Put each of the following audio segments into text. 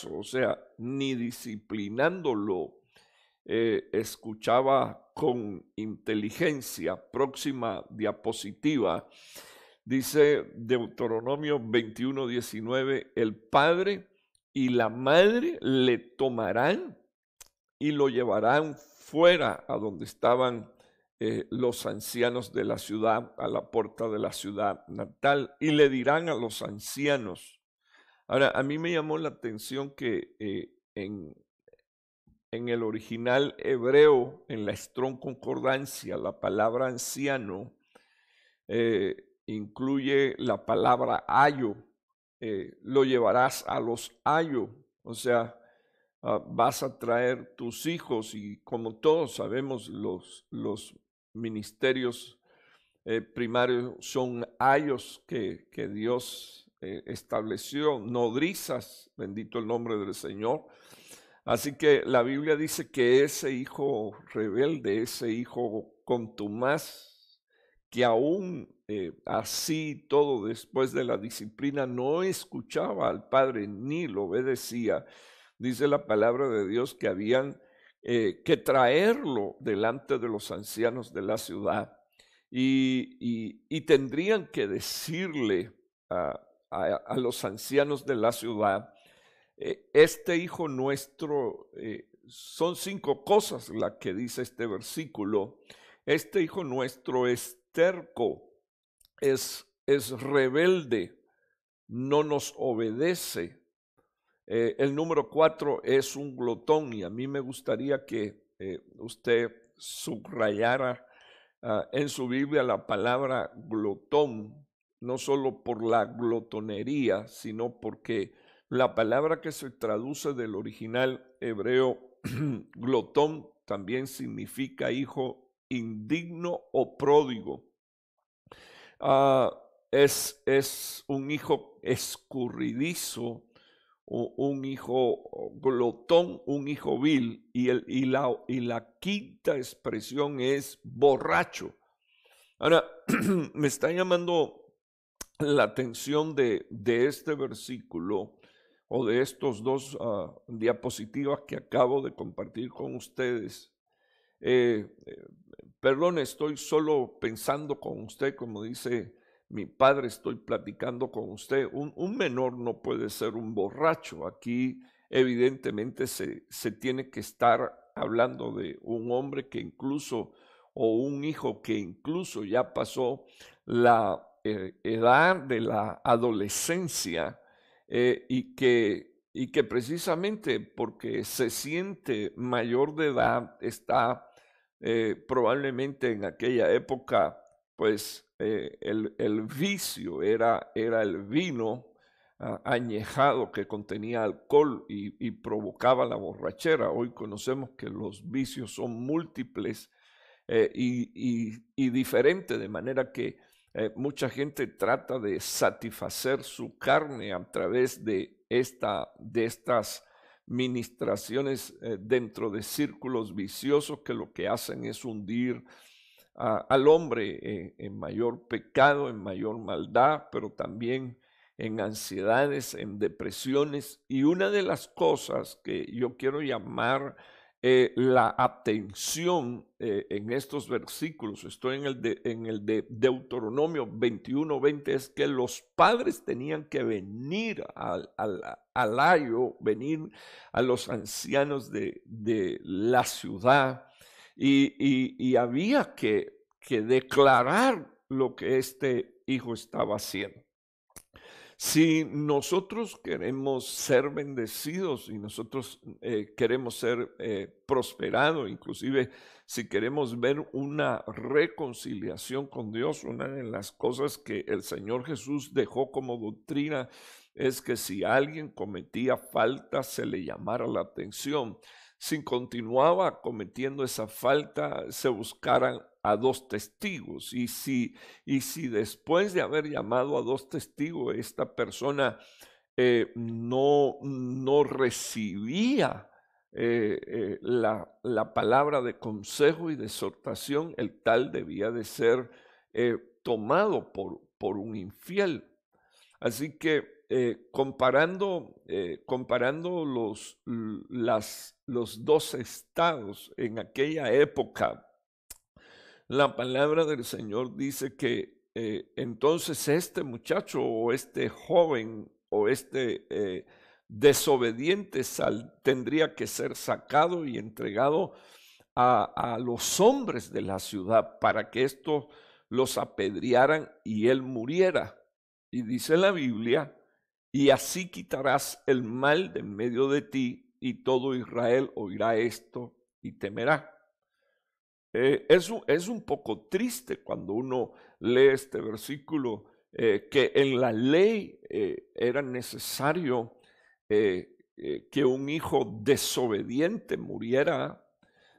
caso, o sea, ni disciplinándolo escuchaba con inteligencia. Próxima diapositiva. Dice Deuteronomio 21:19, el padre y la madre le tomarán y lo llevarán fuera a donde estaban los ancianos de la ciudad, a la puerta de la ciudad natal, y le dirán a los ancianos. Ahora, a mí me llamó la atención que en el original hebreo, en la Strong Concordancia, la palabra anciano incluye la palabra ayo. Lo llevarás a los ayo, o sea, vas a traer tus hijos, y como todos sabemos, los ministerios primarios son ayos que Dios estableció, nodrizas, bendito el nombre del Señor. Así que la Biblia dice que ese hijo rebelde, ese hijo contumaz, que aún así todo después de la disciplina no escuchaba al padre ni lo obedecía, dice la palabra de Dios que habían que traerlo delante de los ancianos de la ciudad y tendrían que decirle a los ancianos de la ciudad, este hijo nuestro, son 5 cosas las que dice este versículo. Este hijo nuestro es terco, es rebelde, no nos obedece. El número 4 es un glotón, y a mí me gustaría que usted subrayara en su Biblia la palabra glotón, no solo por la glotonería, sino porque la palabra que se traduce del original hebreo glotón también significa hijo indigno o pródigo. Es un hijo escurridizo, un hijo glotón, un hijo vil, y la quinta expresión es borracho. Ahora, me está llamando la atención de este versículo o de estos dos diapositivas que acabo de compartir con ustedes. Perdón, estoy solo pensando con usted, como dice mi padre, estoy platicando con usted. Un menor no puede ser un borracho. Aquí evidentemente se tiene que estar hablando de un hombre que incluso, o un hijo que incluso ya pasó la edad de la adolescencia, y que precisamente porque se siente mayor de edad está probablemente en aquella época, pues el vicio era el vino añejado que contenía alcohol y provocaba la borrachera. Hoy conocemos que los vicios son múltiples y diferentes, de manera que mucha gente trata de satisfacer su carne a través de estas ministraciones dentro de círculos viciosos que lo que hacen es hundir al hombre en mayor pecado, en mayor maldad, pero también en ansiedades, en depresiones. Y una de las cosas que yo quiero llamar la atención en estos versículos, estoy en el de Deuteronomio 21:20, es que los padres tenían que venir al ayo, venir a los ancianos de la ciudad, y había que declarar lo que este hijo estaba haciendo. Si nosotros queremos ser bendecidos y nosotros queremos ser prosperados, inclusive si queremos ver una reconciliación con Dios, una de las cosas que el Señor Jesús dejó como doctrina es que si alguien cometía falta, se le llamara la atención. Si continuaba cometiendo esa falta, se buscaran a 2 testigos. Y si después de haber llamado a 2 testigos, esta persona no recibía la palabra de consejo y de exhortación, el tal debía de ser tomado por un infiel. Así que comparando los dos estados en aquella época, la palabra del Señor dice que entonces este muchacho o este joven o este desobediente tendría que ser sacado y entregado a los hombres de la ciudad para que estos los apedrearan y él muriera. Y dice la Biblia, y así quitarás el mal de en medio de ti, y todo Israel oirá esto y temerá. Es un poco triste cuando uno lee este versículo, que en la ley era necesario que un hijo desobediente muriera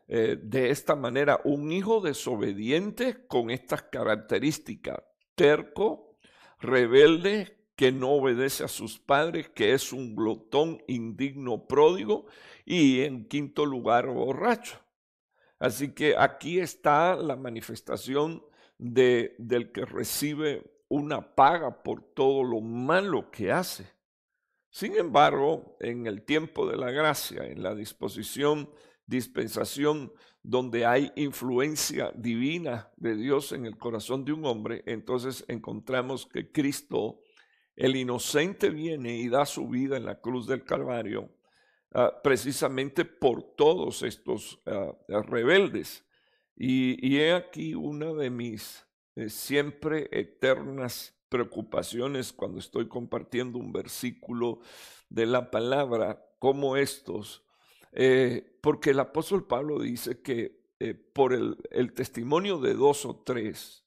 de esta manera. Un hijo desobediente con estas características: terco, rebelde, que no obedece a sus padres, que es un glotón, indigno, pródigo, y en quinto lugar, borracho. Así que aquí está la manifestación del que recibe una paga por todo lo malo que hace. Sin embargo, en el tiempo de la gracia, en la dispensación donde hay influencia divina de Dios en el corazón de un hombre, entonces encontramos que Cristo, el inocente, viene y da su vida en la cruz del Calvario, precisamente por todos estos rebeldes. Y he aquí una de mis siempre eternas preocupaciones cuando estoy compartiendo un versículo de la palabra como estos, porque el apóstol Pablo dice que por el testimonio de dos o tres,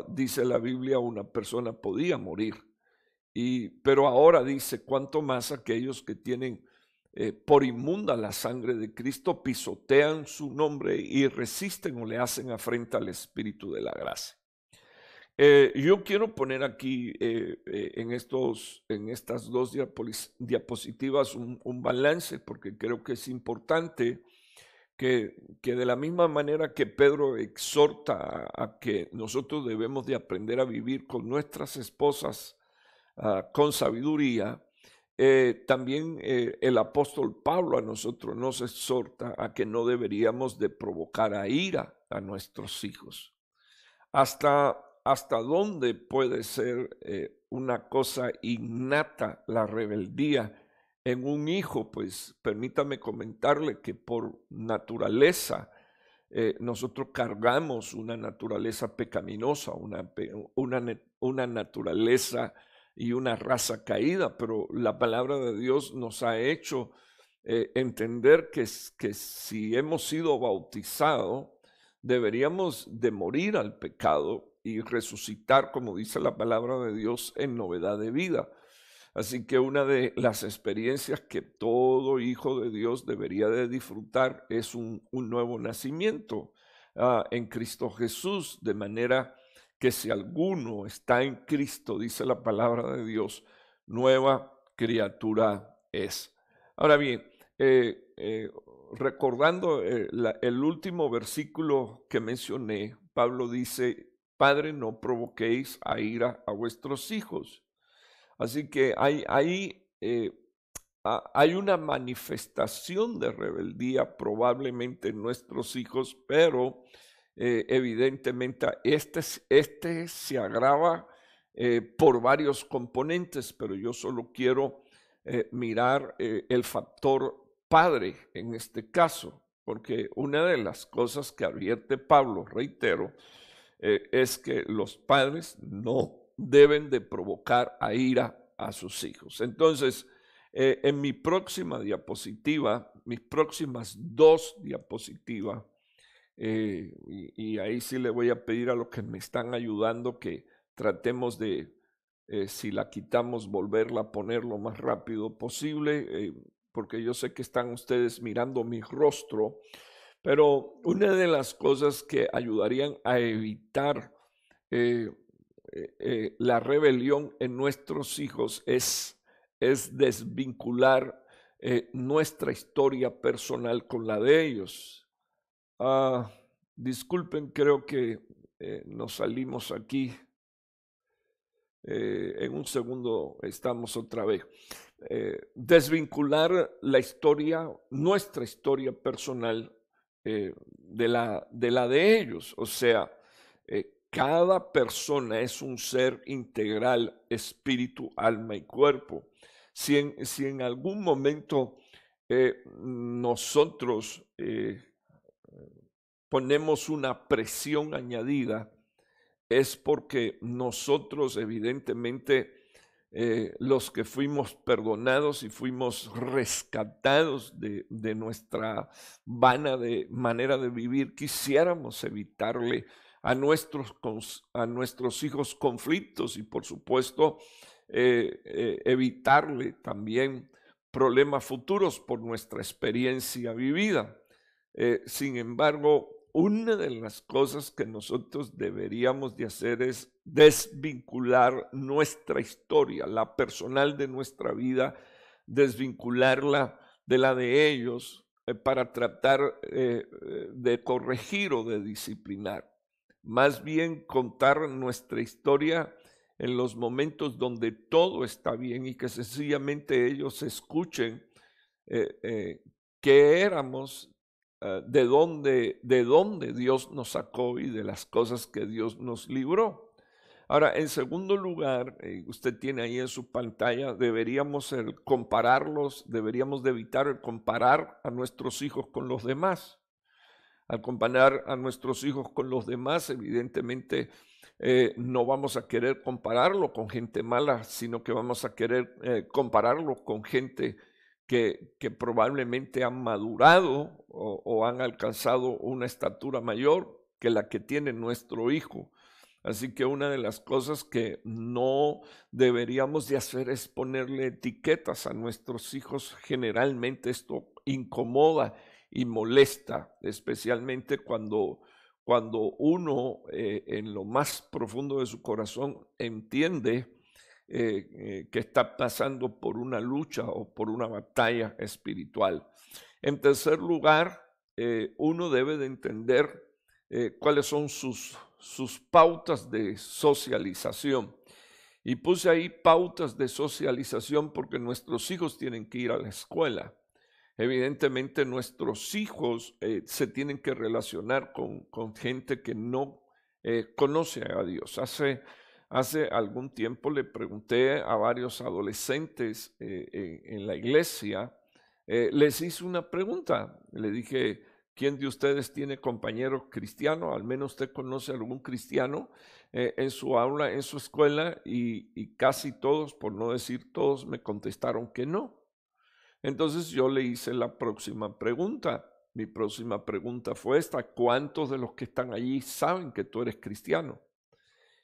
dice la Biblia, una persona podía morir. Pero ahora dice, cuánto más aquellos que tienen por inmunda la sangre de Cristo, pisotean su nombre y resisten o le hacen afrenta al Espíritu de la gracia. Yo quiero poner aquí en estas dos diapositivas un balance, porque creo que es importante que de la misma manera que Pedro exhorta a que nosotros debemos de aprender a vivir con nuestras esposas con sabiduría, también el apóstol Pablo a nosotros nos exhorta a que no deberíamos de provocar a ira a nuestros hijos. ¿Hasta dónde puede ser una cosa innata la rebeldía en un hijo? Pues permítame comentarle que por naturaleza nosotros cargamos una naturaleza pecaminosa, una naturaleza y una raza caída, pero la palabra de Dios nos ha hecho entender que si hemos sido bautizados, deberíamos de morir al pecado y resucitar, como dice la palabra de Dios, en novedad de vida. Así que una de las experiencias que todo hijo de Dios debería de disfrutar es un nuevo nacimiento en Cristo Jesús, de manera que si alguno está en Cristo, dice la palabra de Dios, nueva criatura es. Ahora bien, recordando el último versículo que mencioné, Pablo dice, Padre, no provoquéis a ira a vuestros hijos. Así que hay una manifestación de rebeldía probablemente en nuestros hijos, pero evidentemente este se agrava por varios componentes, pero yo solo quiero mirar el factor padre en este caso, porque una de las cosas que advierte Pablo, reitero, es que los padres no deben de provocar a ira a sus hijos. Entonces, en mi próxima diapositiva, mis próximas dos diapositivas, y ahí sí le voy a pedir a los que me están ayudando que tratemos de, si la quitamos, volverla a poner lo más rápido posible, porque yo sé que están ustedes mirando mi rostro, pero una de las cosas que ayudarían a evitar la rebelión en nuestros hijos es desvincular nuestra historia personal con la de ellos. Disculpen, creo que nos salimos aquí. En un segundo estamos otra vez. Desvincular la historia, nuestra historia personal, de la de ellos. O sea, cada persona es un ser integral, espíritu, alma y cuerpo. Si en algún momento nosotros ponemos una presión añadida, es porque nosotros evidentemente los que fuimos perdonados y fuimos rescatados de nuestra vana manera de vivir, quisiéramos evitarle a nuestros hijos conflictos y por supuesto evitarle también problemas futuros por nuestra experiencia vivida. Sin embargo, una de las cosas que nosotros deberíamos de hacer es desvincular nuestra historia, la personal de nuestra vida, desvincularla de la de ellos para tratar de corregir o de disciplinar. Más bien contar nuestra historia en los momentos donde todo está bien y que sencillamente ellos escuchen qué éramos, de dónde Dios nos sacó y de las cosas que Dios nos libró. Ahora, en segundo lugar, usted tiene ahí en su pantalla, deberíamos deberíamos de evitar el comparar a nuestros hijos con los demás. Al comparar a nuestros hijos con los demás, evidentemente no vamos a querer compararlo con gente mala, sino que vamos a querer compararlo con gente que probablemente han madurado o han alcanzado una estatura mayor que la que tiene nuestro hijo. Así que una de las cosas que no deberíamos de hacer es ponerle etiquetas a nuestros hijos. Generalmente esto incomoda y molesta, especialmente cuando uno en lo más profundo de su corazón entiende que está pasando por una lucha o por una batalla espiritual. En tercer lugar, uno debe de entender cuáles son sus pautas de socialización. Y puse ahí pautas de socialización porque nuestros hijos tienen que ir a la escuela. Evidentemente nuestros hijos se tienen que relacionar con gente que no conoce a Dios. Hace algún tiempo le pregunté a varios adolescentes en la iglesia, les hice una pregunta, le dije, ¿quién de ustedes tiene compañeros cristianos? Al menos usted conoce a algún cristiano en su aula, en su escuela, y casi todos, por no decir todos, me contestaron que no. Entonces yo le hice la próxima pregunta. Mi próxima pregunta fue esta: ¿cuántos de los que están allí saben que tú eres cristiano?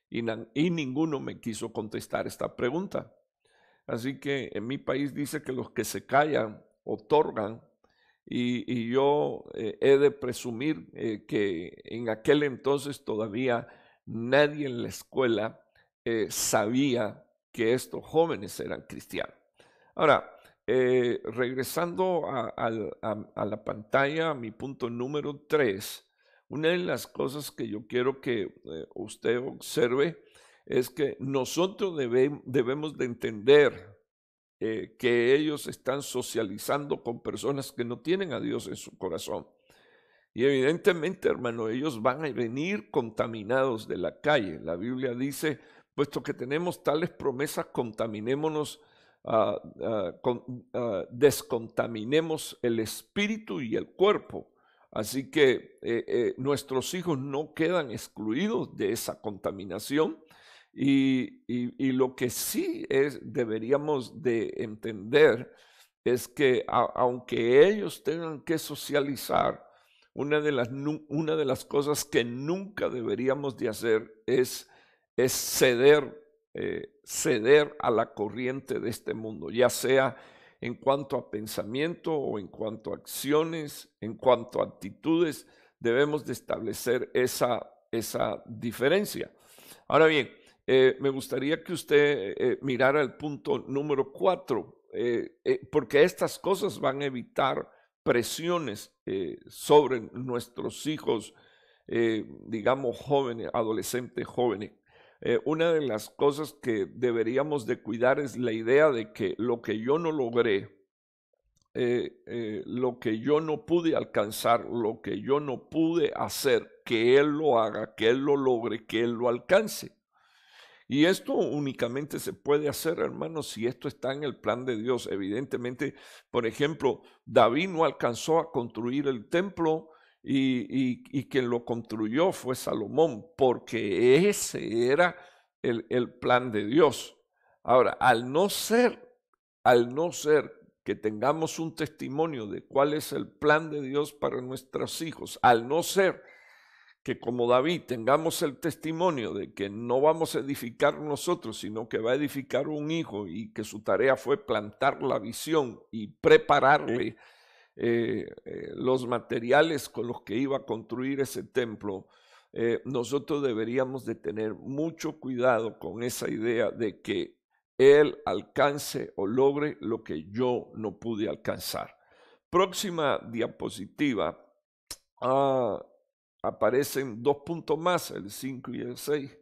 Y ninguno me quiso contestar esta pregunta. Así que en mi país dice que los que se callan otorgan, y yo he de presumir que en aquel entonces todavía nadie en la escuela sabía que estos jóvenes eran cristianos. Ahora, regresando a la pantalla, a mi punto número 3, una de las cosas que yo quiero que usted observe es que nosotros debemos de entender que ellos están socializando con personas que no tienen a Dios en su corazón. Y evidentemente, hermano, ellos van a venir contaminados de la calle. La Biblia dice, puesto que tenemos tales promesas, contaminémonos, descontaminemos el espíritu y el cuerpo. Así que nuestros hijos no quedan excluidos de esa contaminación. Y lo que sí deberíamos de entender es que aunque ellos tengan que socializar, una de las cosas que nunca deberíamos de hacer es ceder a la corriente de este mundo, ya sea en cuanto a pensamiento o en cuanto a acciones, en cuanto a actitudes. Debemos de establecer esa diferencia. Ahora bien, me gustaría que usted mirara el punto número 4, porque estas cosas van a evitar presiones sobre nuestros hijos, digamos jóvenes, adolescentes jóvenes. una de las cosas que deberíamos de cuidar es la idea de que lo que yo no logré, lo que yo no pude alcanzar, lo que yo no pude hacer, que Él lo haga, que Él lo logre, que Él lo alcance. Y esto únicamente se puede hacer, hermanos, si esto está en el plan de Dios. Evidentemente, por ejemplo, David no alcanzó a construir el templo y quien lo construyó fue Salomón, porque ese era el plan de Dios. Ahora, al no ser que tengamos un testimonio de cuál es el plan de Dios para nuestros hijos, al no ser que como David tengamos el testimonio de que no vamos a edificar nosotros, sino que va a edificar un hijo y que su tarea fue plantar la visión y prepararle los materiales con los que iba a construir ese templo, nosotros deberíamos de tener mucho cuidado con esa idea de que él alcance o logre lo que yo no pude alcanzar. Próxima diapositiva. Aparecen 2 puntos más, el 5 y el 6.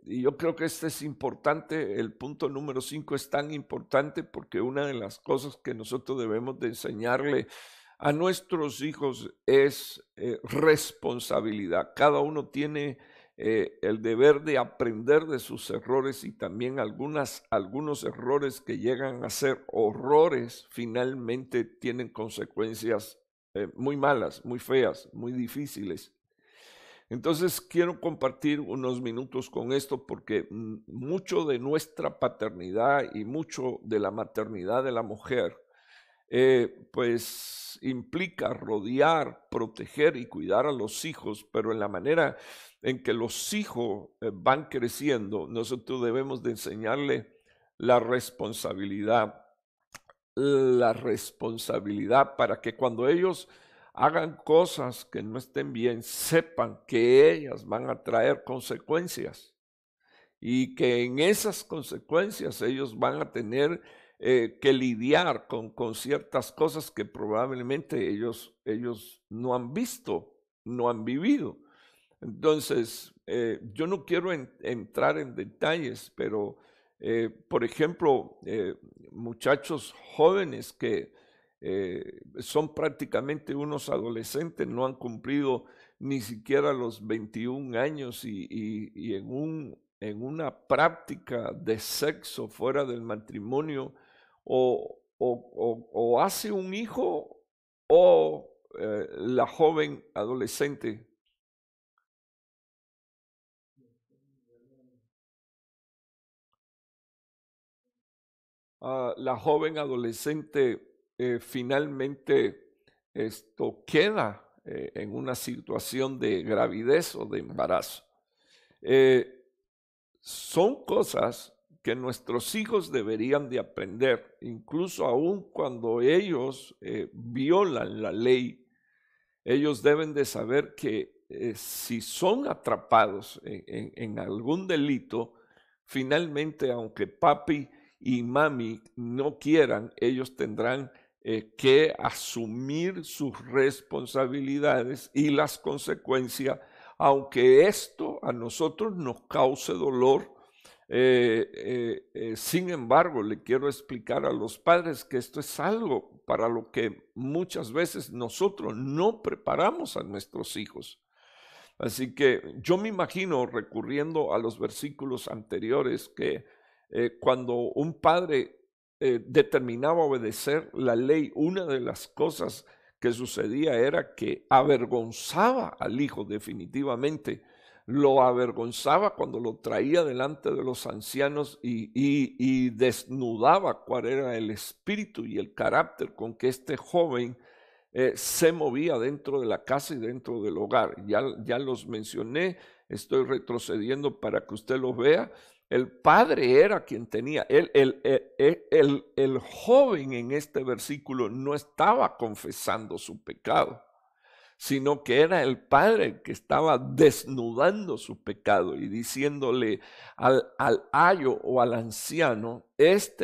Y yo creo que este es importante, el punto número 5 es tan importante porque una de las cosas que nosotros debemos de enseñarle a nuestros hijos es responsabilidad. Cada uno tiene el deber de aprender de sus errores y también algunos errores que llegan a ser horrores finalmente tienen consecuencias muy malas, muy feas, muy difíciles. Entonces quiero compartir unos minutos con esto porque mucho de nuestra paternidad y mucho de la maternidad de la mujer pues implica rodear, proteger y cuidar a los hijos, pero en la manera en que los hijos van creciendo, nosotros debemos de enseñarle la responsabilidad para que cuando ellos hagan cosas que no estén bien, sepan que ellas van a traer consecuencias y que en esas consecuencias ellos van a tener que lidiar con ciertas cosas que probablemente ellos no han visto, no han vivido. Entonces, yo no quiero entrar en detalles, pero, por ejemplo, muchachos jóvenes que son prácticamente unos adolescentes, no han cumplido ni siquiera los 21 años y en una práctica de sexo fuera del matrimonio o hace un hijo o la joven adolescente la joven adolescente finalmente esto queda en una situación de gravidez o de embarazo. Son cosas que nuestros hijos deberían de aprender, incluso aún cuando ellos violan la ley, ellos deben de saber que si son atrapados en algún delito, finalmente, aunque papi y mami no quieran, ellos tendrán que asumir sus responsabilidades y las consecuencias, aunque esto a nosotros nos cause dolor. Sin embargo, le quiero explicar a los padres que esto es algo para lo que muchas veces nosotros no preparamos a nuestros hijos. Así que yo me imagino, recurriendo a los versículos anteriores, que cuando un padre determinaba obedecer la ley, una de las cosas que sucedía era que avergonzaba al hijo definitivamente. Lo avergonzaba cuando lo traía delante de los ancianos y desnudaba cuál era el espíritu y el carácter con que este joven se movía dentro de la casa y dentro del hogar. Ya los mencioné, estoy retrocediendo para que usted los vea. El padre era quien tenía, el joven en este versículo no estaba confesando su pecado, sino que era el padre el que estaba desnudando su pecado y diciéndole al ayo o al anciano,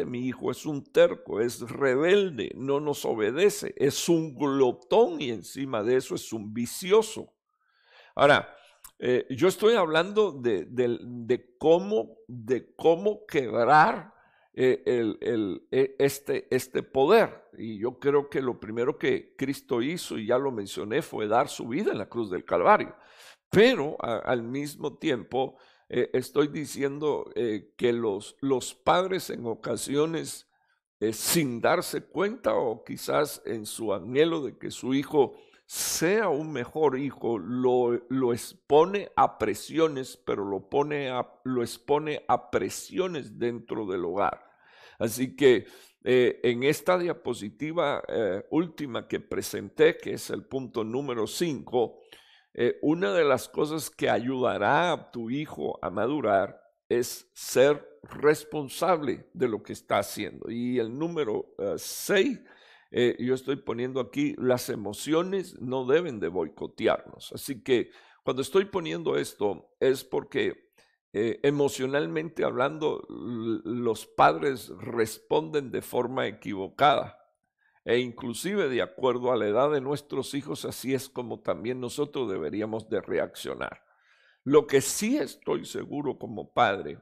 mi hijo es un terco, es rebelde, no nos obedece, es un glotón y encima de eso es un vicioso. Ahora, Yo estoy hablando de cómo quebrar este poder. Y yo creo que lo primero que Cristo hizo, y ya lo mencioné, fue dar su vida en la cruz del Calvario. Pero al mismo tiempo estoy diciendo que los padres en ocasiones, sin darse cuenta o quizás en su anhelo de que su hijo sea un mejor hijo, lo expone a presiones, pero lo expone a presiones dentro del hogar. Así que en esta diapositiva última que presenté, que es el punto número 5, una de las cosas que ayudará a tu hijo a madurar es ser responsable de lo que está haciendo. Y el número 6, yo estoy poniendo aquí, las emociones no deben de boicotearnos. Así que cuando estoy poniendo esto es porque emocionalmente hablando, los padres responden de forma equivocada. E inclusive de acuerdo a la edad de nuestros hijos, así es como también nosotros deberíamos de reaccionar. Lo que sí estoy seguro como padre,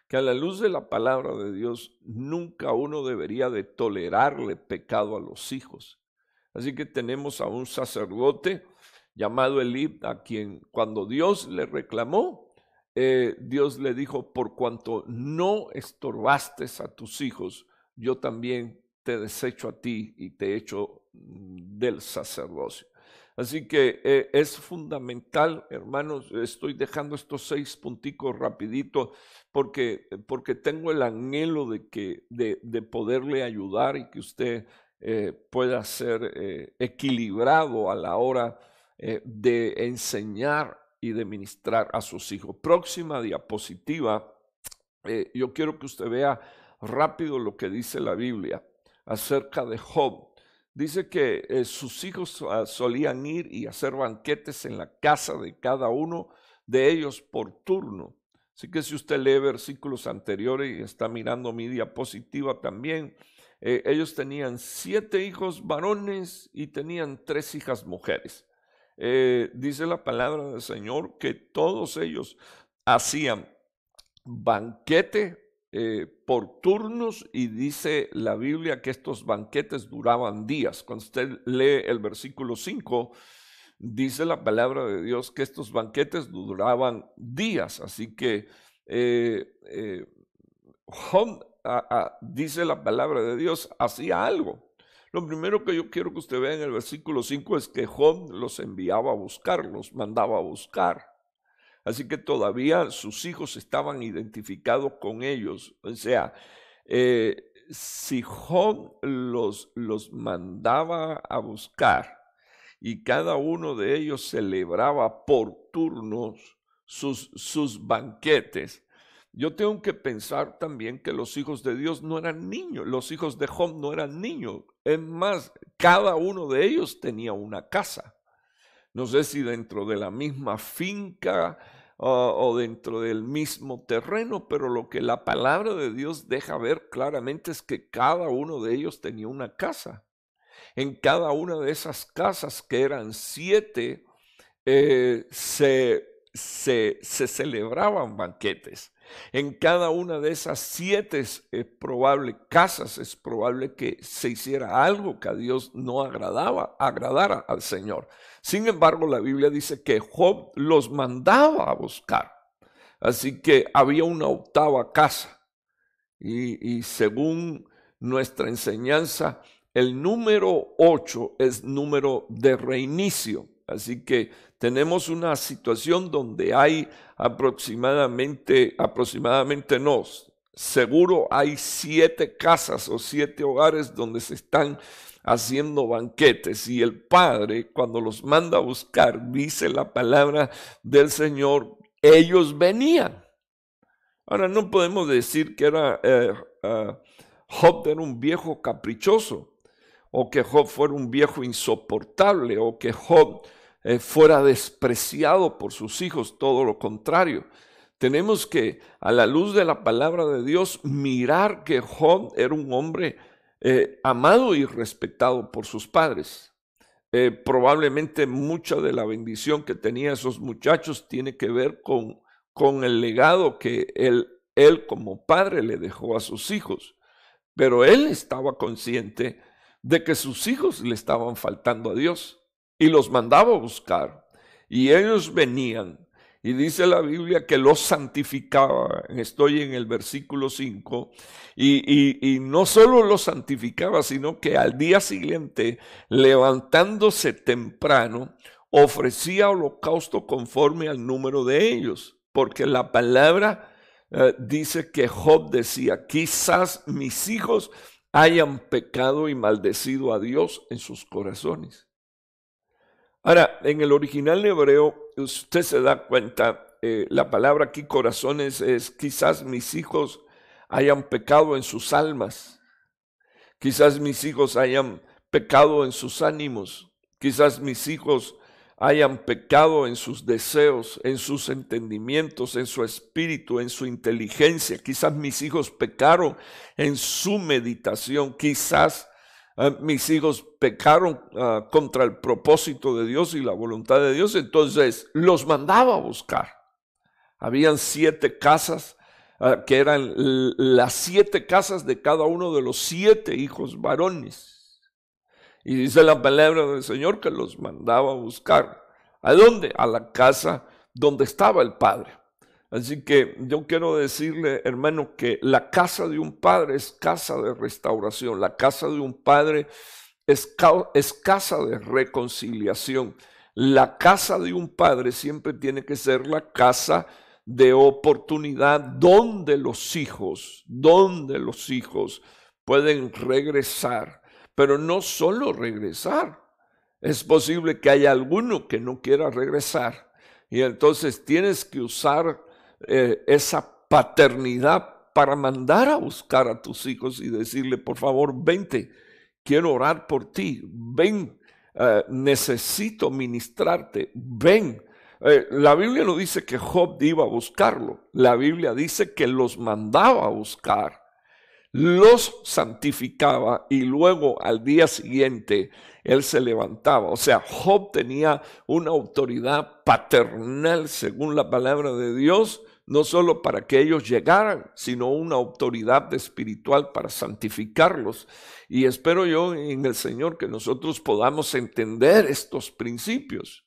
que a la luz de la palabra de Dios, nunca uno debería de tolerarle pecado a los hijos. Así que tenemos a un sacerdote llamado Elí, a quien cuando Dios le reclamó, Dios le dijo, por cuanto no estorbaste a tus hijos, yo también te desecho a ti y te echo del sacerdocio. Así que es fundamental, hermanos, estoy dejando estos 6 punticos rapidito porque tengo el anhelo de poderle ayudar y que usted pueda ser equilibrado a la hora de enseñar y de ministrar a sus hijos. Próxima diapositiva, yo quiero que usted vea rápido lo que dice la Biblia acerca de Job. Dice que sus hijos solían ir y hacer banquetes en la casa de cada uno de ellos por turno. Así que si usted lee versículos anteriores y está mirando mi diapositiva también, ellos tenían 7 hijos varones y tenían 3 hijas mujeres. Dice la palabra del Señor que todos ellos hacían banquete por turnos, y dice la Biblia que estos banquetes duraban días. Cuando usted lee el versículo 5, dice la palabra de Dios que estos banquetes duraban días. Así que Job, dice la palabra de Dios, hacía algo. Lo primero que yo quiero que usted vea en el versículo 5 es que Job los enviaba a buscar, los mandaba a buscar. Así que todavía sus hijos estaban identificados con ellos. O sea, si Job los mandaba a buscar y cada uno de ellos celebraba por turnos sus banquetes, yo tengo que pensar también que los hijos de Dios no eran niños, los hijos de Job no eran niños. Es más, cada uno de ellos tenía una casa. No sé si dentro de la misma finca o dentro del mismo terreno, pero lo que la palabra de Dios deja ver claramente es que cada uno de ellos tenía una casa. En cada una de esas casas, que eran 7, se celebraban banquetes. En cada una de esas 7 casas es probable que se hiciera algo que a Dios no agradara al Señor. Sin embargo, la Biblia dice que Job los mandaba a buscar. Así que había una 8ª casa. Y según nuestra enseñanza, el número 8 es número de reinicio. Así que tenemos una situación donde hay seguro hay 7 casas o 7 hogares donde se están haciendo banquetes, y el Padre, cuando los manda a buscar, dice la palabra del Señor, ellos venían. Ahora, no podemos decir que Job era un viejo caprichoso, o que Job fuera un viejo insoportable, o que Job fuera despreciado por sus hijos. Todo lo contrario. Tenemos que, a la luz de la palabra de Dios, mirar que Job era un hombre amado y respetado por sus padres. probablemente mucha de la bendición que tenían esos muchachos tiene que ver con el legado que él como padre le dejó a sus hijos. Pero él estaba consciente de que sus hijos le estaban faltando a Dios y los mandaba a buscar. Y ellos venían, y dice la Biblia que los santificaba. Estoy en el versículo 5, y no solo los santificaba, sino que al día siguiente, levantándose temprano, ofrecía holocausto conforme al número de ellos, porque la palabra dice que Job decía: quizás mis hijos hayan pecado y maldecido a Dios en sus corazones. Ahora, en el original hebreo, usted se da cuenta, la palabra aquí corazones es: quizás mis hijos hayan pecado en sus almas, quizás mis hijos hayan pecado en sus ánimos, quizás mis hijos hayan pecado en sus deseos, en sus entendimientos, en su espíritu, en su inteligencia. Quizás mis hijos pecaron en su meditación. Quizás mis hijos pecaron contra el propósito de Dios y la voluntad de Dios. Entonces los mandaba a buscar. Habían 7 casas que eran las 7 casas de cada uno de los 7 hijos varones. Y dice la palabra del Señor que los mandaba a buscar. ¿A dónde? A la casa donde estaba el padre. Así que yo quiero decirle, hermano, que la casa de un padre es casa de restauración. La casa de un padre es casa de reconciliación. La casa de un padre siempre tiene que ser la casa de oportunidad donde los hijos pueden regresar. Pero no solo regresar, es posible que haya alguno que no quiera regresar, y entonces tienes que usar esa paternidad para mandar a buscar a tus hijos y decirle: por favor, vente, quiero orar por ti, ven, necesito ministrarte, ven. La Biblia no dice que Job iba a buscarlo, la Biblia dice que los mandaba a buscar, los santificaba y luego al día siguiente él se levantaba. O sea, Job tenía una autoridad paternal según la palabra de Dios, no solo para que ellos llegaran, sino una autoridad espiritual para santificarlos. Y espero yo en el Señor que nosotros podamos entender estos principios,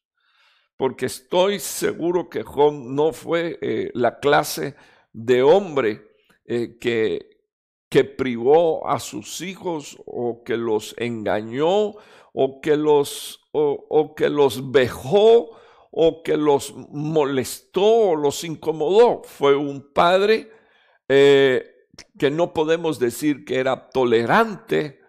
porque estoy seguro que Job no fue la clase de hombre que privó a sus hijos o que los engañó o que los vejó o que los molestó o los incomodó. Fue un padre que no podemos decir que era tolerante,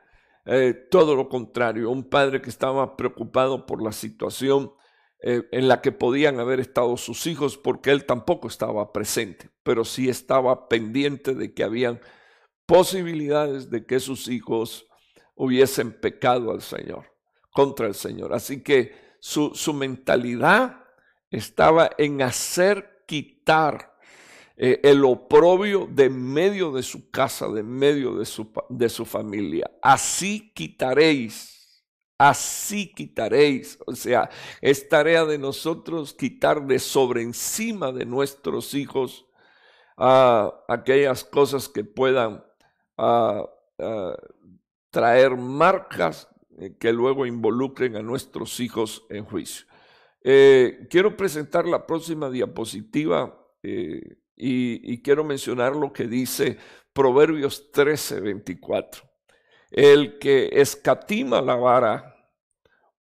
todo lo contrario, un padre que estaba preocupado por la situación en la que podían haber estado sus hijos, porque él tampoco estaba presente, pero sí estaba pendiente de que habían posibilidades de que sus hijos hubiesen pecado al Señor, contra el Señor. Así que su mentalidad estaba en hacer quitar el oprobio de medio de su casa, de medio de su familia. Así quitaréis, o sea, es tarea de nosotros quitar de sobre encima de nuestros hijos aquellas cosas que puedan traer marcas que luego involucren a nuestros hijos en juicio. Quiero presentar la próxima diapositiva y quiero mencionar lo que dice Proverbios 13:24. El que escatima la vara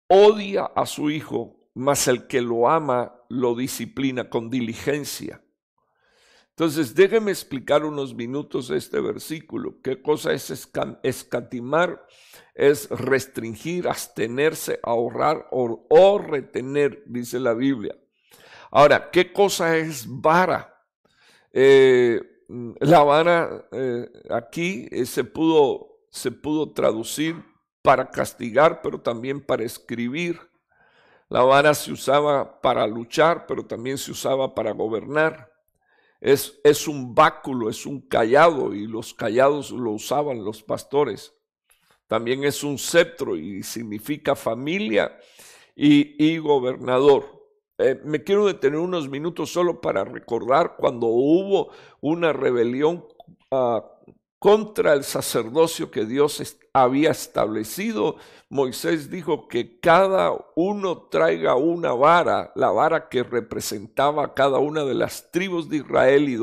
odia a su hijo, mas el que lo ama lo disciplina con diligencia. Entonces, déjeme explicar unos minutos este versículo. ¿Qué cosa es escatimar? Es restringir, abstenerse, ahorrar o retener, dice la Biblia. Ahora, ¿qué cosa es vara? La vara aquí se pudo traducir para castigar, pero también para escribir. La vara se usaba para luchar, pero también se usaba para gobernar. Es un báculo, es un cayado, y los cayados lo usaban los pastores también es un cetro y significa familia y gobernador. Me quiero detener unos minutos solo para recordar cuando hubo una rebelión contra el sacerdocio que Dios había establecido. Moisés dijo que cada uno traiga una vara, la vara que representaba a cada una de las tribus de Israel, y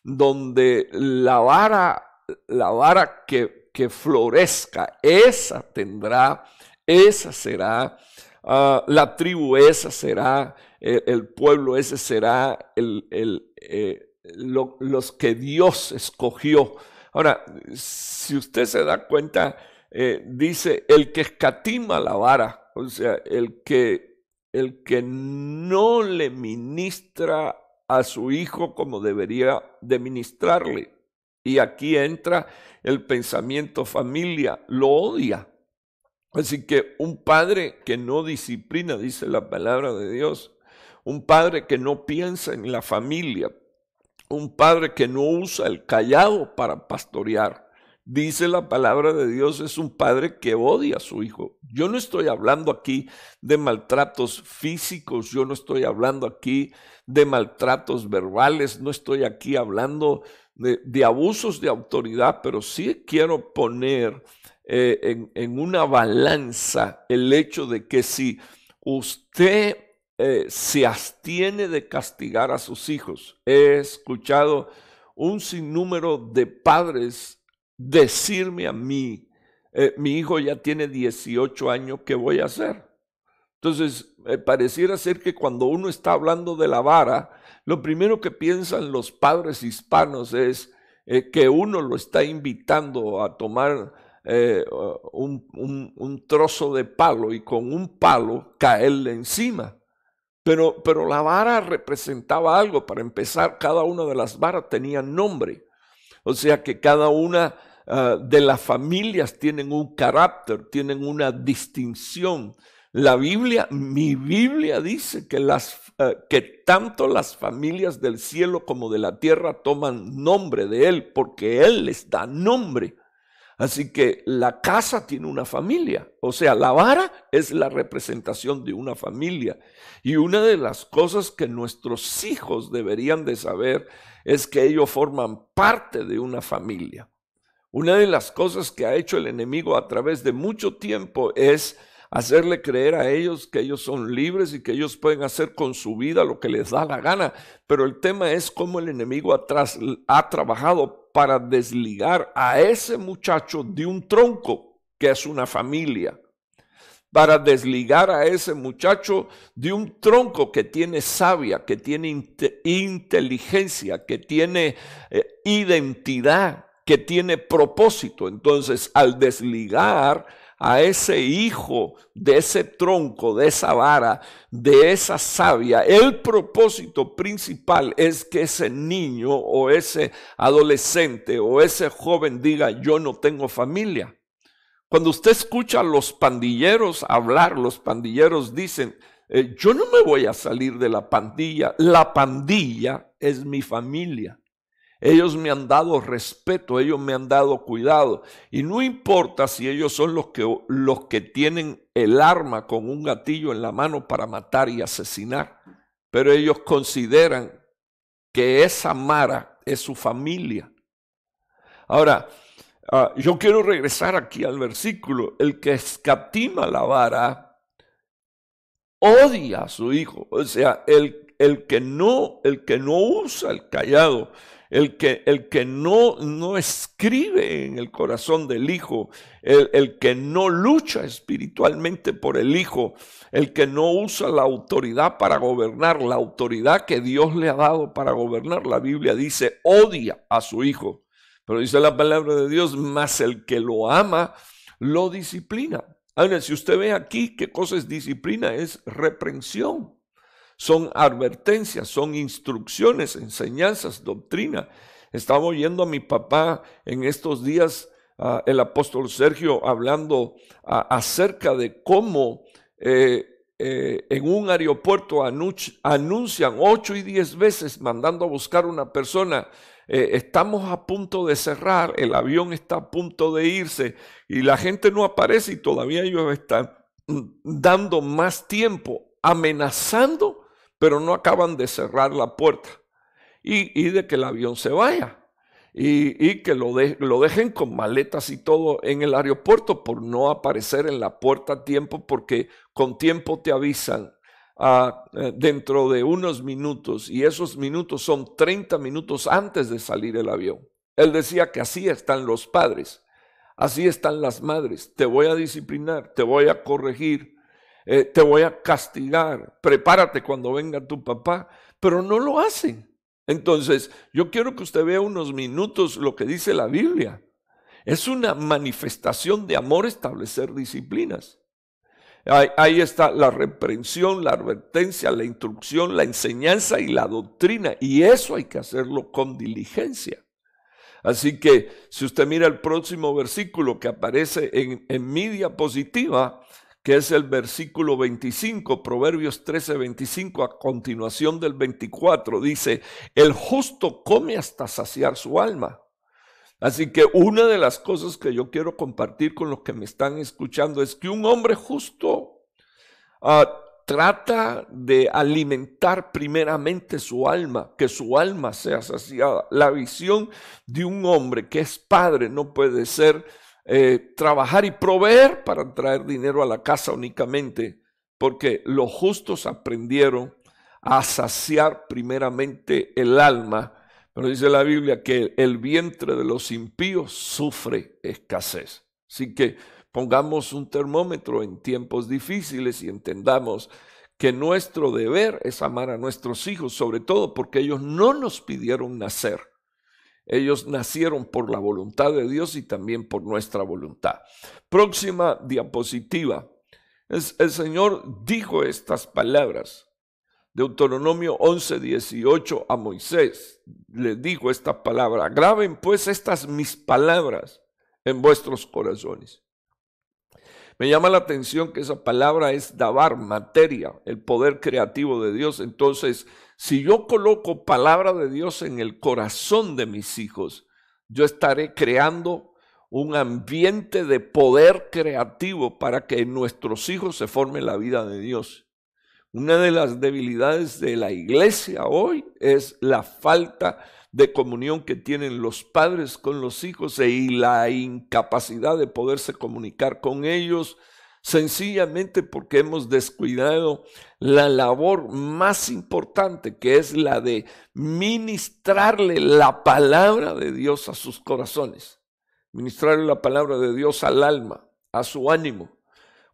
donde la vara que florezca, esa será la tribu, esa será el pueblo, ese será los que Dios escogió. Ahora, si usted se da cuenta, dice el que escatima la vara, o sea, el que no le ministra a su hijo como debería de ministrarle. Y aquí entra el pensamiento familia, lo odia. Así que un padre que no disciplina, dice la palabra de Dios, un padre que no piensa en la familia, un padre que no usa el callado para pastorear, dice la palabra de Dios, es un padre que odia a su hijo. Yo no estoy hablando aquí de maltratos físicos, yo no estoy hablando aquí de maltratos verbales, no estoy aquí hablando de abusos de autoridad, pero sí quiero poner en una balanza el hecho de que si usted se abstiene de castigar a sus hijos. He escuchado un sinnúmero de padres decirme a mí, mi hijo ya tiene 18 años, ¿qué voy a hacer? Entonces, pareciera ser que cuando uno está hablando de la vara, lo primero que piensan los padres hispanos es que uno lo está invitando a tomar un trozo de palo y con un palo caerle encima. Pero la vara representaba algo. Para empezar, cada una de las varas tenía nombre. O sea que cada una de las familias tienen un carácter, tienen una distinción. Mi Biblia dice que tanto las familias del cielo como de la tierra toman nombre de Él, porque Él les da nombre. Así que la casa tiene una familia, o sea, la vara es la representación de una familia. Y una de las cosas que nuestros hijos deberían de saber es que ellos forman parte de una familia. Una de las cosas que ha hecho el enemigo a través de mucho tiempo es hacerle creer a ellos que ellos son libres y que ellos pueden hacer con su vida lo que les da la gana. Pero el tema es cómo el enemigo ha trabajado para desligar a ese muchacho de un tronco que es una familia. Para desligar a ese muchacho de un tronco que tiene savia, que tiene inteligencia, que tiene identidad, que tiene propósito. Entonces, al desligar a ese hijo de ese tronco, de esa vara, de esa savia, el propósito principal es que ese niño o ese adolescente o ese joven diga: yo no tengo familia. Cuando usted escucha a los pandilleros hablar, los pandilleros dicen: yo no me voy a salir de la pandilla es mi familia. Ellos me han dado respeto, ellos me han dado cuidado. Y no importa si ellos son los que tienen el arma con un gatillo en la mano para matar y asesinar, pero ellos consideran que esa mara es su familia. Ahora, yo quiero regresar aquí al versículo. El que escatima la vara odia a su hijo. O sea, el que no usa el callado, el que no escribe en el corazón del hijo, el que no lucha espiritualmente por el hijo, el que no usa la autoridad para gobernar, la autoridad que Dios le ha dado para gobernar. La Biblia dice: odia a su hijo. Pero dice la palabra de Dios: mas el que lo ama, lo disciplina. Ahora, si usted ve aquí qué cosa es disciplina, es reprensión. Son advertencias, son instrucciones, enseñanzas, doctrina. Estaba oyendo a mi papá en estos días, el apóstol Sergio, hablando acerca de cómo en un aeropuerto anuncian 8 y 10 veces mandando a buscar una persona estamos a punto de cerrar, el avión está a punto de irse y la gente no aparece y todavía ellos están dando más tiempo, amenazando, pero no acaban de cerrar la puerta y de que el avión se vaya. Y que lo dejen con maletas y todo en el aeropuerto por no aparecer en la puerta a tiempo, porque con tiempo te avisan dentro de unos minutos, y esos minutos son 30 minutos antes de salir el avión. Él decía que así están los padres, así están las madres. Te voy a disciplinar, te voy a corregir, te voy a castigar, prepárate cuando venga tu papá, pero no lo hacen. Entonces, yo quiero que usted vea unos minutos lo que dice la Biblia. Es una manifestación de amor establecer disciplinas. Ahí está la reprensión, la advertencia, la instrucción, la enseñanza y la doctrina. Y eso hay que hacerlo con diligencia. Así que si usted mira el próximo versículo que aparece en mi diapositiva, que es el versículo 25, Proverbios 13, 25, a continuación del 24, dice, el justo come hasta saciar su alma. Así que una de las cosas que yo quiero compartir con los que me están escuchando es que un hombre justo trata de alimentar primeramente su alma, que su alma sea saciada. La visión de un hombre que es padre no puede ser trabajar y proveer para traer dinero a la casa únicamente, porque los justos aprendieron a saciar primeramente el alma, pero dice la Biblia que el vientre de los impíos sufre escasez. Así que pongamos un termómetro en tiempos difíciles y entendamos que nuestro deber es amar a nuestros hijos, sobre todo porque ellos no nos pidieron nacer. Ellos nacieron por la voluntad de Dios y también por nuestra voluntad. Próxima diapositiva. El Señor dijo estas palabras. Deuteronomio 11:18 a Moisés le dijo esta palabra. Graben pues estas mis palabras en vuestros corazones. Me llama la atención que esa palabra es dabar, materia, el poder creativo de Dios. Entonces, si yo coloco palabra de Dios en el corazón de mis hijos, yo estaré creando un ambiente de poder creativo para que en nuestros hijos se forme la vida de Dios. Una de las debilidades de la iglesia hoy es la falta de comunión que tienen los padres con los hijos y la incapacidad de poderse comunicar con ellos, sencillamente porque hemos descuidado la labor más importante, que es la de ministrarle la palabra de Dios a sus corazones, ministrarle la palabra de Dios al alma, a su ánimo.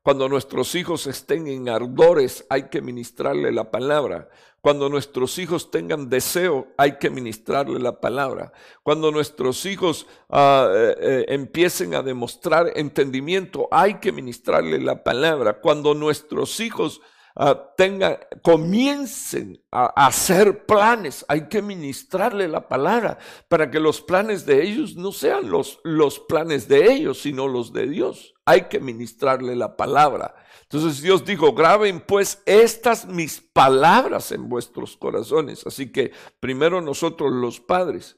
Cuando nuestros hijos estén en ardores, hay que ministrarle la palabra. Cuando nuestros hijos tengan deseo, hay que ministrarle la palabra. Cuando nuestros hijos empiecen a demostrar entendimiento, hay que ministrarle la palabra. Cuando nuestros hijos comiencen a hacer planes, hay que ministrarle la palabra para que los planes de ellos no sean los planes de ellos, sino los de Dios. Hay que ministrarle la palabra. Entonces Dios dijo, graben pues estas mis palabras en vuestros corazones. Así que primero nosotros los padres.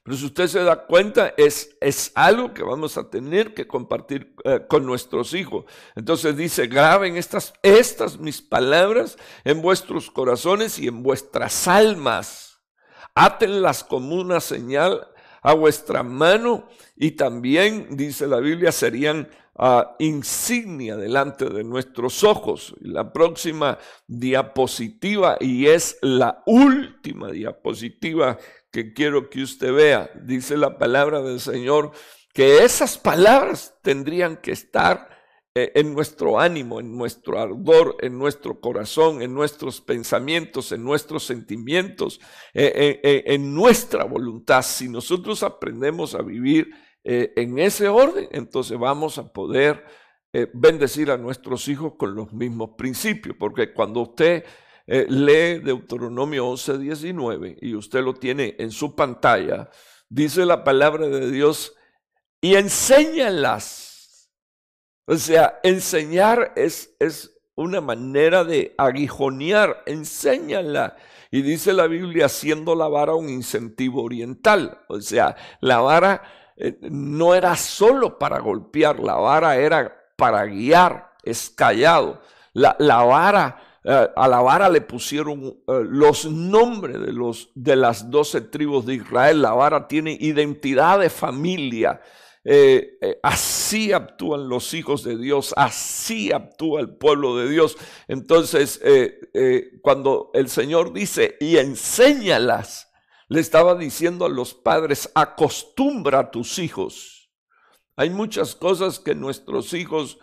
Pero si usted se da cuenta, es algo que vamos a tener que compartir con nuestros hijos. Entonces dice, graben estas mis palabras en vuestros corazones y en vuestras almas. Átenlas como una señal a vuestra mano y también, dice la Biblia, serían insignia delante de nuestros ojos. La próxima diapositiva, y es la última diapositiva que quiero que usted vea, dice la palabra del Señor, que esas palabras tendrían que estar en nuestro ánimo, en nuestro ardor, en nuestro corazón, en nuestros pensamientos, en nuestros sentimientos, en nuestra voluntad. Si nosotros aprendemos a vivir en ese orden, entonces vamos a poder bendecir a nuestros hijos con los mismos principios, porque cuando usted lee Deuteronomio 11:19 y usted lo tiene en su pantalla, dice la palabra de Dios, y enséñalas. O sea, enseñar es una manera de aguijonear, enséñala. Y dice la Biblia, haciendo la vara un incentivo oriental. O sea, la vara no era solo para golpear, la vara era para guiar, escayado. La vara, a la vara le pusieron los nombres de las 12 tribus de Israel. La vara tiene identidad de familia. Así actúan los hijos de Dios, así actúa el pueblo de Dios. Entonces, cuando el Señor dice, y enséñalas, le estaba diciendo a los padres, acostumbra a tus hijos. Hay muchas cosas que nuestros hijos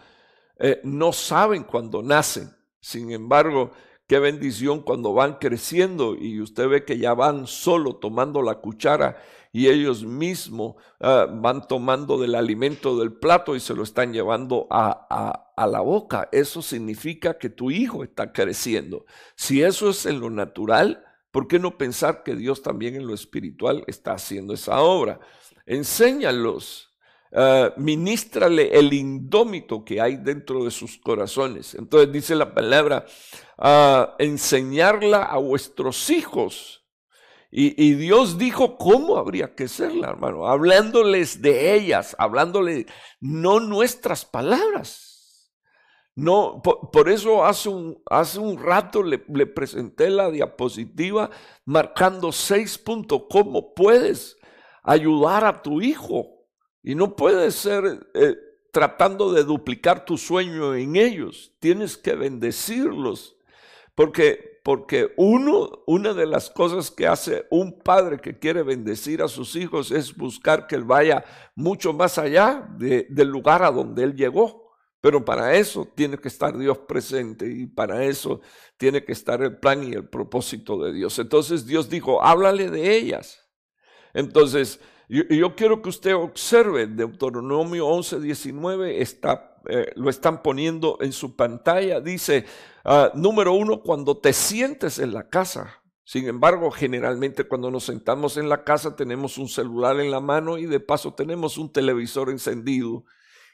no saben cuando nacen. Sin embargo, qué bendición cuando van creciendo y usted ve que ya van solo tomando la cuchara y ellos mismos van tomando del alimento del plato y se lo están llevando a la boca. Eso significa que tu hijo está creciendo. Si eso es en lo natural, ¿por qué no pensar que Dios también en lo espiritual está haciendo esa obra? Enséñalos. Ministrale el indómito que hay dentro de sus corazones. Entonces dice la palabra, enseñarla a vuestros hijos. Y Dios dijo cómo habría que serla, hermano, hablándoles de ellas, hablándoles no nuestras palabras. No, por eso hace un rato le presenté la diapositiva marcando 6 puntos, cómo puedes ayudar a tu hijo. Y no puedes ser tratando de duplicar tu sueño en ellos. Tienes que bendecirlos. Porque una de las cosas que hace un padre que quiere bendecir a sus hijos es buscar que él vaya mucho más allá del lugar a donde él llegó. Pero para eso tiene que estar Dios presente y para eso tiene que estar el plan y el propósito de Dios. Entonces Dios dijo, háblale de ellas. Entonces, yo quiero que usted observe Deuteronomio 11:19, lo están poniendo en su pantalla. Dice, número 1, cuando te sientes en la casa. Sin embargo, generalmente cuando nos sentamos en la casa tenemos un celular en la mano y de paso tenemos un televisor encendido.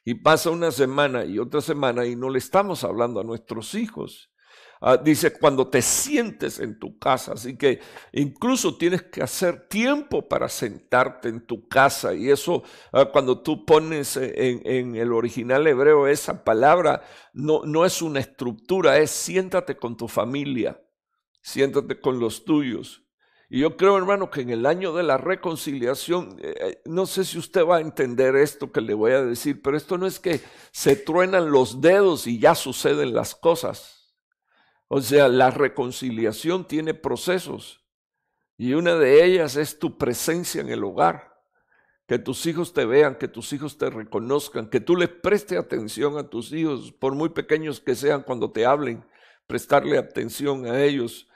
Y pasa una semana y otra semana y no le estamos hablando a nuestros hijos. Dice cuando te sientes en tu casa, así que incluso tienes que hacer tiempo para sentarte en tu casa y eso cuando tú pones en el original hebreo esa palabra no es una estructura, es siéntate con tu familia, siéntate con los tuyos. Y yo creo, hermano, que en el año de la reconciliación, no sé si usted va a entender esto que le voy a decir, pero esto no es que se truenan los dedos y ya suceden las cosas. O sea, la reconciliación tiene procesos y una de ellas es tu presencia en el hogar. Que tus hijos te vean, que tus hijos te reconozcan, que tú les prestes atención a tus hijos, por muy pequeños que sean cuando te hablen, prestarle atención a ellos.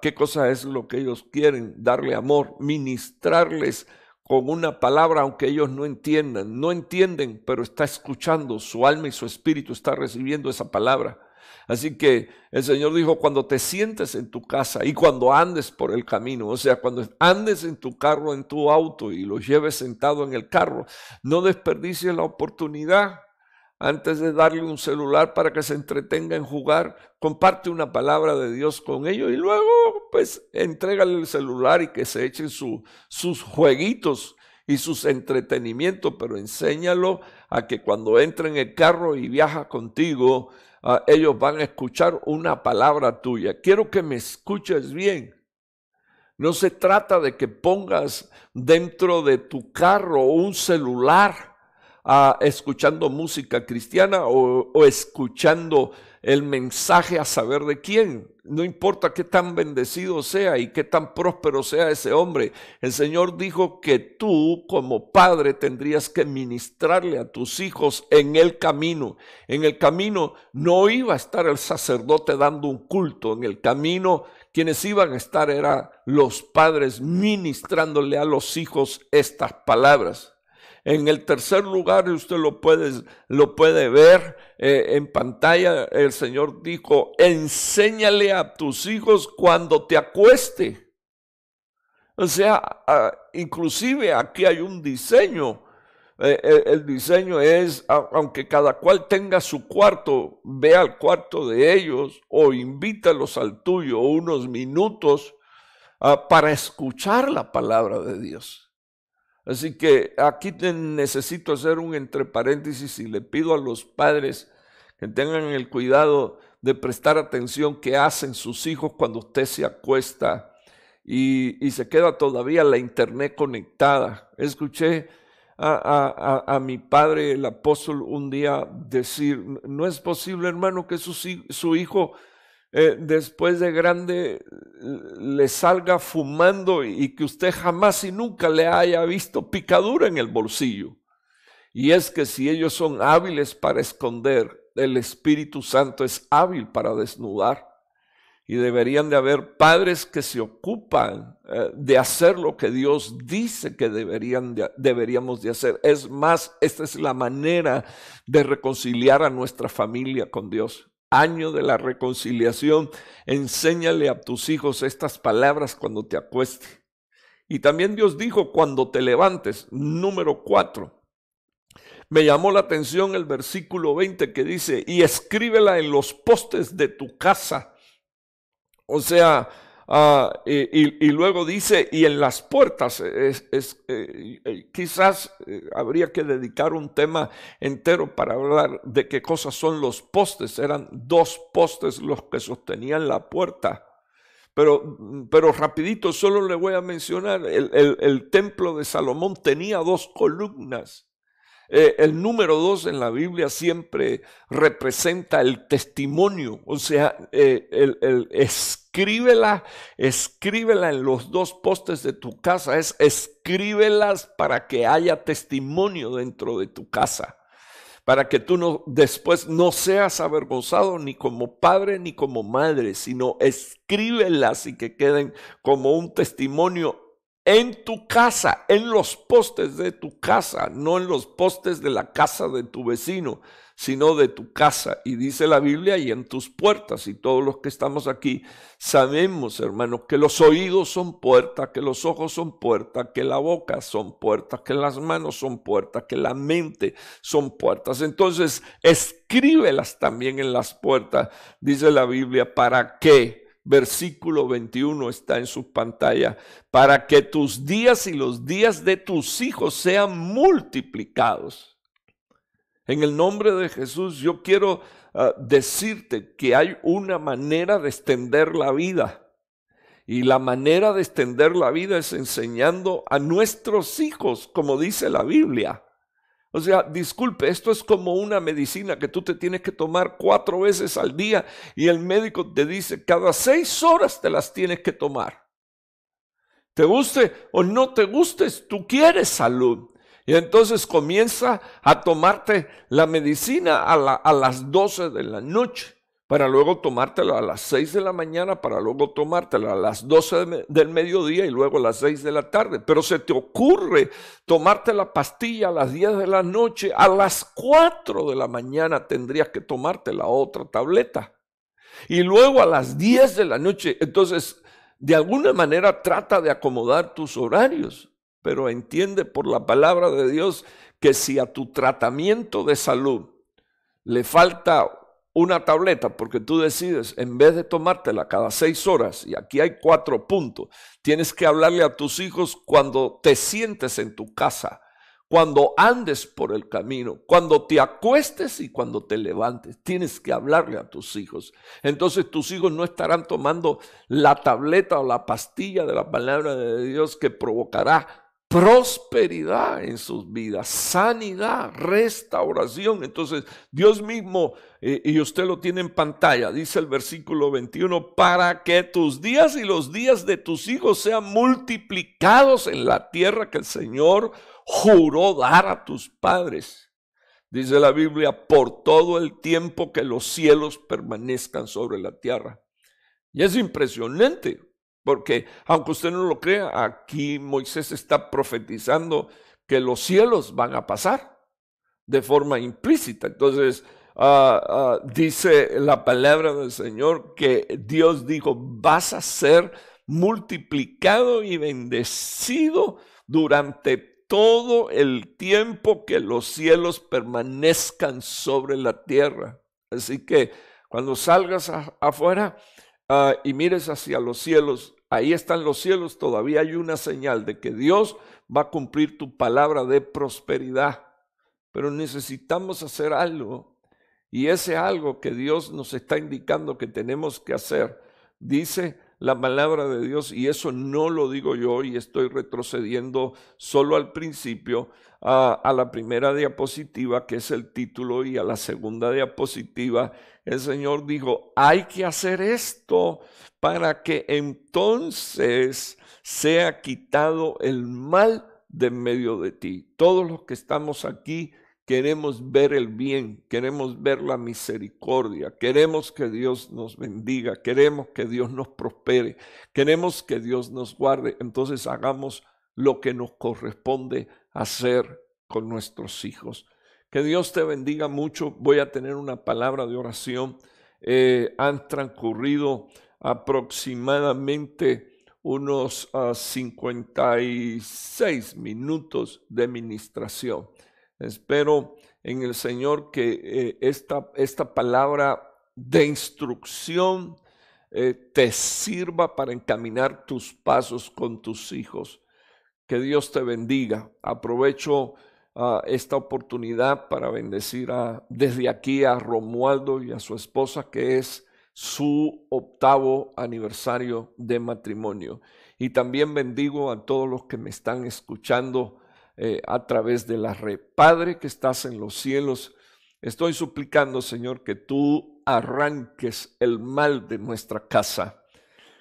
¿Qué cosa es lo que ellos quieren? Darle amor, ministrarles con una palabra, aunque ellos no entienden, pero está escuchando, su alma y su espíritu está recibiendo esa palabra. Así que el Señor dijo, cuando te sientes en tu casa y cuando andes por el camino, o sea, cuando andes en tu carro, en tu auto y los lleves sentado en el carro, no desperdicies la oportunidad. Antes de darle un celular para que se entretenga en jugar, comparte una palabra de Dios con ellos y luego pues entrégale el celular y que se echen sus jueguitos y sus entretenimientos, pero enséñalo a que cuando entre en el carro y viaja contigo, ellos van a escuchar una palabra tuya. Quiero que me escuches bien. No se trata de que pongas dentro de tu carro un celular escuchando música cristiana o escuchando el mensaje a saber de quién. No importa qué tan bendecido sea y qué tan próspero sea ese hombre. El Señor dijo que tú como padre tendrías que ministrarle a tus hijos en el camino. En el camino no iba a estar el sacerdote dando un culto. En el camino quienes iban a estar eran los padres ministrándole a los hijos estas palabras. En el tercer lugar, usted lo puede ver en pantalla, el Señor dijo, enséñale a tus hijos cuando te acueste. O sea, inclusive aquí hay un diseño. El diseño es, aunque cada cual tenga su cuarto, ve al cuarto de ellos o invítalos al tuyo unos minutos para escuchar la palabra de Dios. Así que aquí necesito hacer un entre paréntesis y le pido a los padres que tengan el cuidado de prestar atención qué hacen sus hijos cuando usted se acuesta y se queda todavía la internet conectada. Escuché a mi padre, el apóstol, un día decir, no es posible, hermano, que su hijo después de grande le salga fumando y que usted jamás y nunca le haya visto picadura en el bolsillo. Y es que si ellos son hábiles para esconder, el Espíritu Santo es hábil para desnudar. Y deberían de haber padres que se ocupan de hacer lo que Dios dice que deberíamos de hacer. Es más, esta es la manera de reconciliar a nuestra familia con Dios. Año de la reconciliación, enséñale a tus hijos estas palabras cuando te acuestes. Y también Dios dijo cuando te levantes, número 4. Me llamó la atención el versículo 20 que dice, y escríbela en los postes de tu casa. O sea, y luego dice, y en las puertas, quizás habría que dedicar un tema entero para hablar de qué cosas son los postes. Eran 2 postes los que sostenían la puerta. Pero rapidito, solo le voy a mencionar, el templo de Salomón tenía 2 columnas. El número 2 en la Biblia siempre representa el testimonio, o sea, escríbela en los 2 postes de tu casa, escríbelas para que haya testimonio dentro de tu casa, para que tú después no seas avergonzado ni como padre ni como madre, sino escríbelas y que queden como un testimonio en tu casa, en los postes de tu casa, no en los postes de la casa de tu vecino, sino de tu casa. Y dice la Biblia, y en tus puertas. Y todos los que estamos aquí sabemos, hermanos, que los oídos son puertas, que los ojos son puertas, que la boca son puertas, que las manos son puertas, que la mente son puertas. Entonces, escríbelas también en las puertas, dice la Biblia, ¿para qué? Versículo 21 está en su pantalla, para que tus días y los días de tus hijos sean multiplicados. En el nombre de Jesús, yo quiero decirte que hay una manera de extender la vida. Y la manera de extender la vida es enseñando a nuestros hijos, como dice la Biblia. O sea, disculpe, esto es como una medicina que tú te tienes que tomar 4 veces al día y el médico te dice cada 6 horas te las tienes que tomar. Te guste o no te gustes, tú quieres salud. Y entonces comienza a tomarte la medicina a las 12 de la noche, para luego tomártela a las 6 de la mañana, para luego tomártela a las 12 del mediodía y luego a las 6 de la tarde. Pero se te ocurre tomarte la pastilla a las 10 de la noche, a las 4 de la mañana tendrías que tomarte la otra tableta. Y luego a las 10 de la noche, entonces de alguna manera trata de acomodar tus horarios, pero entiende por la palabra de Dios que si a tu tratamiento de salud le falta una tableta, porque tú decides, en vez de tomártela cada 6 horas, y aquí hay 4 puntos, tienes que hablarle a tus hijos cuando te sientes en tu casa, cuando andes por el camino, cuando te acuestes y cuando te levantes. Tienes que hablarle a tus hijos. Entonces tus hijos no estarán tomando la tableta o la pastilla de la palabra de Dios que provocará prosperidad en sus vidas, sanidad, restauración. Entonces Dios mismo, y usted lo tiene en pantalla, dice el versículo 21, para que tus días y los días de tus hijos sean multiplicados en la tierra que el Señor juró dar a tus padres. Dice la Biblia, por todo el tiempo que los cielos permanezcan sobre la tierra. Y es impresionante. Porque aunque usted no lo crea, aquí Moisés está profetizando que los cielos van a pasar de forma implícita. Entonces dice la palabra del Señor que Dios dijo, vas a ser multiplicado y bendecido durante todo el tiempo que los cielos permanezcan sobre la tierra. Así que cuando salgas afuera y mires hacia los cielos, ahí están los cielos, todavía hay una señal de que Dios va a cumplir tu palabra de prosperidad. Pero necesitamos hacer algo, y ese algo que Dios nos está indicando que tenemos que hacer, dice la palabra de Dios, y eso no lo digo yo, y estoy retrocediendo solo al principio, a la primera diapositiva, que es el título, y a la segunda diapositiva. El Señor dijo, hay que hacer esto para que entonces sea quitado el mal de en medio de ti. Todos los que estamos aquí queremos ver el bien, queremos ver la misericordia, queremos que Dios nos bendiga, queremos que Dios nos prospere, queremos que Dios nos guarde. Entonces hagamos lo que nos corresponde hacer con nuestros hijos. Que Dios te bendiga mucho. Voy a tener una palabra de oración. Han transcurrido aproximadamente unos 56 minutos de ministración. Espero en el Señor que esta palabra de instrucción te sirva para encaminar tus pasos con tus hijos. Que Dios te bendiga. Aprovecho esta oportunidad para bendecir desde aquí a Romualdo y a su esposa, que es su 8º aniversario de matrimonio. Y también bendigo a todos los que me están escuchando a través de la red. Padre que estás en los cielos, estoy suplicando, Señor, que tú arranques el mal de nuestra casa.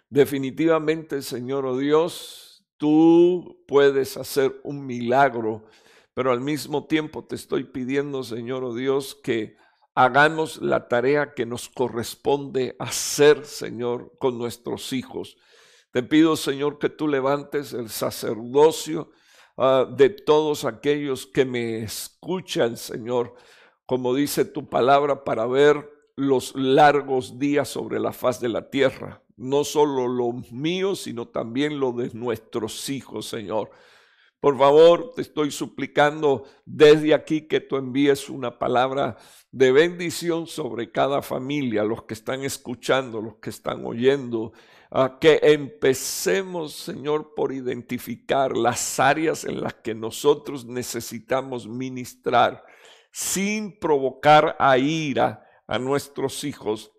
Definitivamente, Señor, oh Dios, tú puedes hacer un milagro, pero al mismo tiempo te estoy pidiendo, Señor, oh Dios, que hagamos la tarea que nos corresponde hacer, Señor, con nuestros hijos. Te pido, Señor, que tú levantes el sacerdocio de todos aquellos que me escuchan, Señor, como dice tu palabra, para ver los largos días sobre la faz de la tierra. No solo los míos, sino también los de nuestros hijos, Señor. Por favor, te estoy suplicando desde aquí que tú envíes una palabra de bendición sobre cada familia, los que están escuchando, los que están oyendo, que empecemos, Señor, por identificar las áreas en las que nosotros necesitamos ministrar sin provocar a ira a nuestros hijos,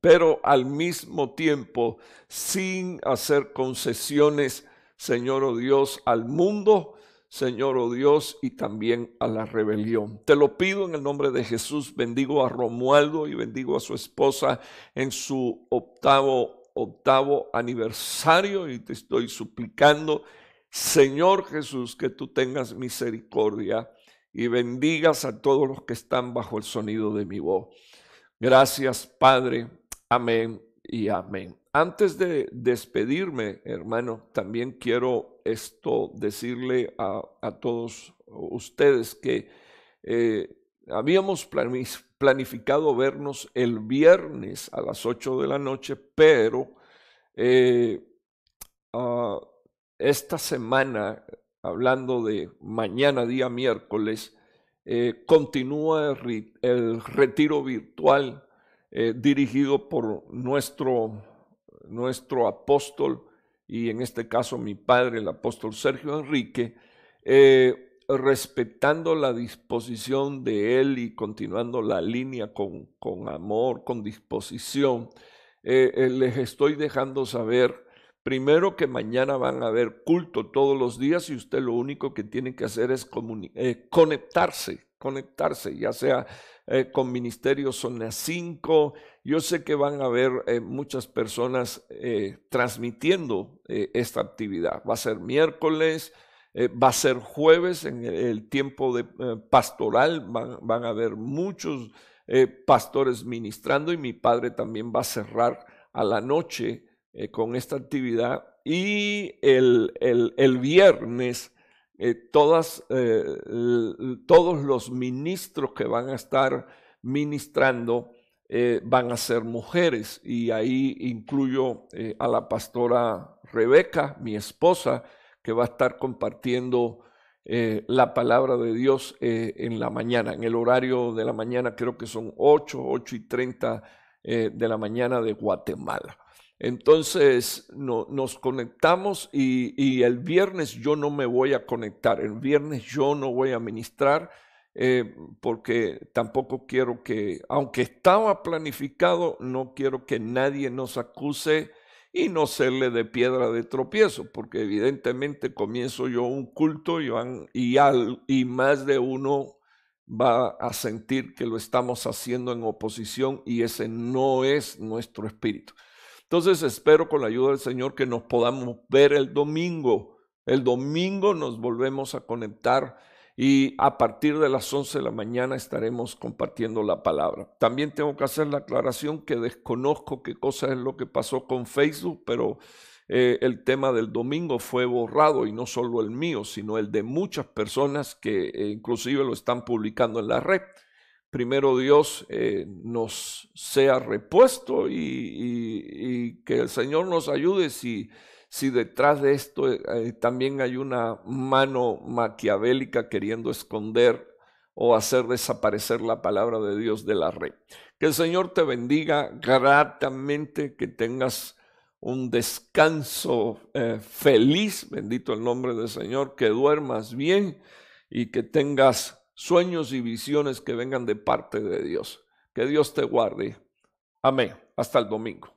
pero al mismo tiempo sin hacer concesiones, Señor, oh Dios, al mundo, Señor, oh Dios, y también a la rebelión. Te lo pido en el nombre de Jesús. Bendigo a Romualdo y bendigo a su esposa en su 8º aniversario, y te estoy suplicando, Señor Jesús, que tú tengas misericordia y bendigas a todos los que están bajo el sonido de mi voz. Gracias, Padre. Amén y amén. Antes de despedirme, hermano, también quiero decirle a todos ustedes que habíamos planificado vernos el viernes a las 8 de la noche, pero esta semana, hablando de mañana, día miércoles, continúa el retiro virtual dirigido por nuestro apóstol, y en este caso mi padre, el apóstol Sergio Enrique, respetando la disposición de él y continuando la línea con amor, con disposición. Les estoy dejando saber primero que mañana van a haber culto todos los días, y usted lo único que tiene que hacer es conectarse, ya sea con Ministerio Zona 5. Yo sé que van a haber muchas personas transmitiendo esta actividad. Va a ser miércoles, va a ser jueves en el tiempo de pastoral. Van a haber muchos pastores ministrando, y mi padre también va a cerrar a la noche con esta actividad. Y el viernes todos los ministros que van a estar ministrando van a ser mujeres, y ahí incluyo a la pastora Rebeca, mi esposa, que va a estar compartiendo la palabra de Dios en la mañana. En el horario de la mañana creo que son 8:30 de la mañana de Guatemala. Entonces nos conectamos y el viernes yo no me voy a conectar, el viernes yo no voy a ministrar porque tampoco quiero que, aunque estaba planificado, no quiero que nadie nos acuse y no serle de piedra de tropiezo, porque evidentemente comienzo yo un culto y más de uno va a sentir que lo estamos haciendo en oposición y ese no es nuestro espíritu. Entonces espero con la ayuda del Señor que nos podamos ver el domingo. El domingo nos volvemos a conectar y a partir de las 11 de la mañana estaremos compartiendo la palabra. También tengo que hacer la aclaración que desconozco qué cosa es lo que pasó con Facebook, pero el tema del domingo fue borrado y no solo el mío, sino el de muchas personas que inclusive lo están publicando en la red. Primero Dios nos sea repuesto y que el Señor nos ayude si detrás de esto también hay una mano maquiavélica queriendo esconder o hacer desaparecer la palabra de Dios de la red. Que el Señor te bendiga gratamente, que tengas un descanso feliz, bendito el nombre del Señor, que duermas bien y que tengas sueños y visiones que vengan de parte de Dios. Que Dios te guarde. Amén. Hasta el domingo.